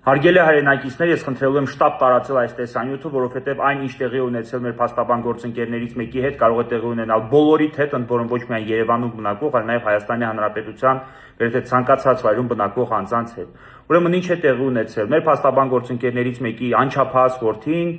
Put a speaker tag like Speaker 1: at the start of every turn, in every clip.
Speaker 1: Հարգելի հայրենակիցներ, ես խնդրելու եմ շտապ տարածել այս տեսանյութը, որովհետև այն ինչ տեղի ունեցել մեր փաստաբան գործընկերներից մեկի հետ կարող է տեղի ունենալ բոլորիդ հետ, ընդ որում ոչ միայն Երևանում բնակվող, այլ նաև Հայաստանի Հանրապետության գրեթե ցանկացած վայրում բնակվող անձանց հետ։ Ուրեմն ինչ է տեղի ունեցել։ Մեր փաստաբան գործընկերներից մեկի անչափահաս որդին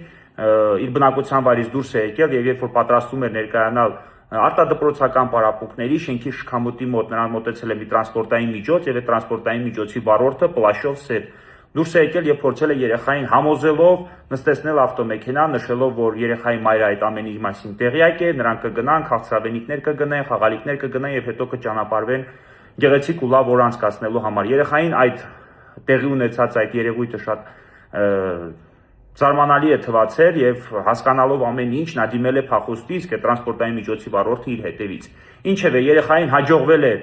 Speaker 1: իր բնակության վայրից դուրս է եկել եւ երբ որ պատրաստում էր ներկայանալ արտադպրոցական պարապմունքների շենքի շքամուտի մոտ նրան մոտեցել է մի տրանսպորտային միջոց եւ այդ տրանսպորտային միջոցի վարորդը պլաշով սև դուրս է եկել եւ փորձել է երեխային համոզելով նստեցնել ավտոմեքենա, նշելով, որ երեխայի մայրը այդ ամենի մասին տեղյակ է, նրանք կգնան, քաղցրավենիքներ կգնեն, խաղալիքներ կգնեն եւ հետո կճանապարհվեն գեղեցիկ ու լավ օր անցկացնելու համար։ Երեխային այդ տեղի ունեցած այդ երևույթը շատ զարմանալի է թվացել եւ հասկանալով ամեն ինչ նա դիմել է փախուստի, իսկ այդ տրանսպորտային միջոցի վարորդը իր հետևից։ Ինչևէ, երեխային հաջողվել է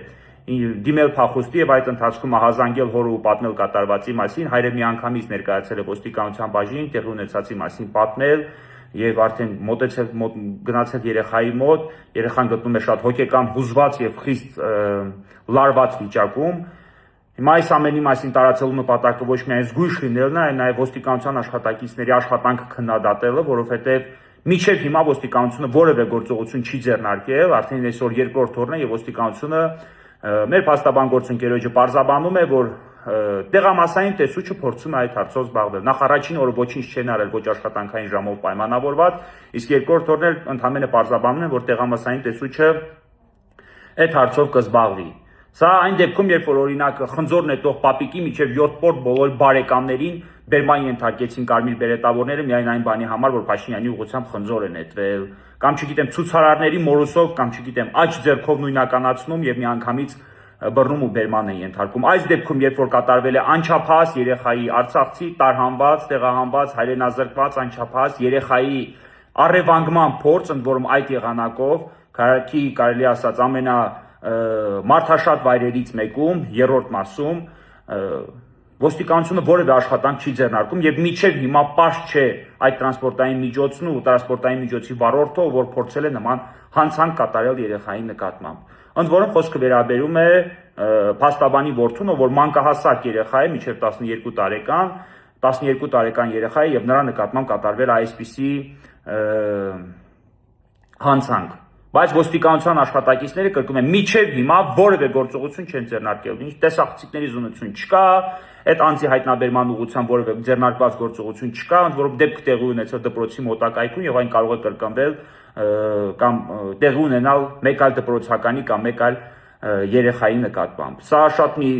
Speaker 1: դիմել փախուստի եւ այդ ընթացքում ահազանգել հորը ու պատմել կատարվածի մասին, հայրը միանգամից ներկայացել է ոստիկանության բաժին, տեղի ունեցածի մասին պատմել եւ արդեն գնացել երեխայի մոտ, երեխան գտնում է շատ հոգեկան հուզված եւ խիստ լարված վիճակում։ Հիմա այս ամենի մասին տարածելու նպատակը ոչ միայն զգույշ լինելն է, այլ նաեւ ոստիկանության աշխատակիցների աշխատանքը քննադատելը, որովհետեւ մինչեւ հիմա ոստիկանությունը որևէ գործողություն չի ձեռնարկել, արդեն այսօր երկրորդ օրն է եւ ոստիկանությունը մեր փաստաբան գործընկերոջը պարզաբանում է, որ տեղամասային տեսուչը փորձում է այդ հարցով զբաղվել։ Նախ առաջին օրը ոչինչ չեն արել ոչ աշխատանքային ժամով պայմանավորված, իսկ երկրորդ օրն էլ ընդհանրապես պարզաբանում են, որ տեղամասային տեսուչը այդ հարցով կզբաղվի։ Սա այն դեպքում, երբ որ օրինակ խնձոր նետող պապիկի միջև 7 պորտ բոլոր բարեկամներին բերման ենթարկեցին կարմիր բերետավորները միայն այն բանի համար, որ Փաշինյանի ուղղությամբ խնձոր է նետվել, կամ չգիտեմ ցուցարարների մորուսով, կամ չգիտեմ աջ ձեռքով նույնականացնում եւ միանգամից բռնում ու բերման են ենթարկում։ Այս դեպքում, երբ որ կատարվել է անչափահաս երեխայի արցախցի տարհանված, տեղահանված, հայրենազրկված անչափահաս երեխայի առևանգման փորձ, ընդ որում այդ եղանակով քաղաքի կարելի ասած մարդաշատ վայրերից մեկում, երրորդ մասում, ոստիկանությունը որևէ աշխատանք չի ձեռնարկում եւ մինչեւ հիմա պարզ չէ այդ տրանսպորտային միջոցն ու տրանսպորտային միջոցի վարորդը, որ փորձել է նման հանցանք կատարել երեխայի նկատմամբ։ Ընդ որում խոսքը վերաբերում է փաստաբանի որդուն, որ մանկահասակ երեխա է, մինչեւ 12 տարեկան երեխա է եւ նրա նկատմամբ կատարվել է այսպիսի հանցանք։ Բայց ոստիկանության աշխատակիցները կրկնում են մինչև հիմա որևէ գործողություն չեն ձեռնարկել, ինչ տեսախցիկների զունություն չկա, այդ անձի հայտնաբերման ուղղությամբ որևէ ձեռնարկված գործողություն չկա, ընդ որում դեպք տեղի ունեցել դպրոցի մոտակայքում եւ այն կարող է կրկնվել կամ տեղի ունենալ մեկ այլ դպրոցականի կամ մեկ այլ երեխայի նկատմամբ։ Սա շատ մի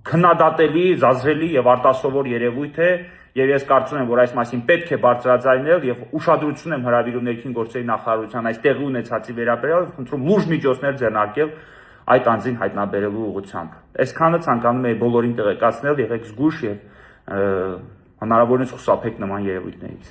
Speaker 1: քննադատելի, զազրելի եւ արտասովոր երևույթ է եւ ես կարծում եմ, որ այս մասին պետք է բարձրաձայնել եւ ուշադրություն եմ հրավիրում ներքին գործերի նախարարության այս տեղի ունեցածի վերաբերյալ, խնդրում լուրջ միջոցներ ձեռնարկել այդ անձին հայտնաբերելու ուղղությամբ։ Այսքանը ցանկանում եմ բոլորին տեղեկացնել, եղեք զգույշ եւ հնարավորինս խուսափեք նման երևույթներից։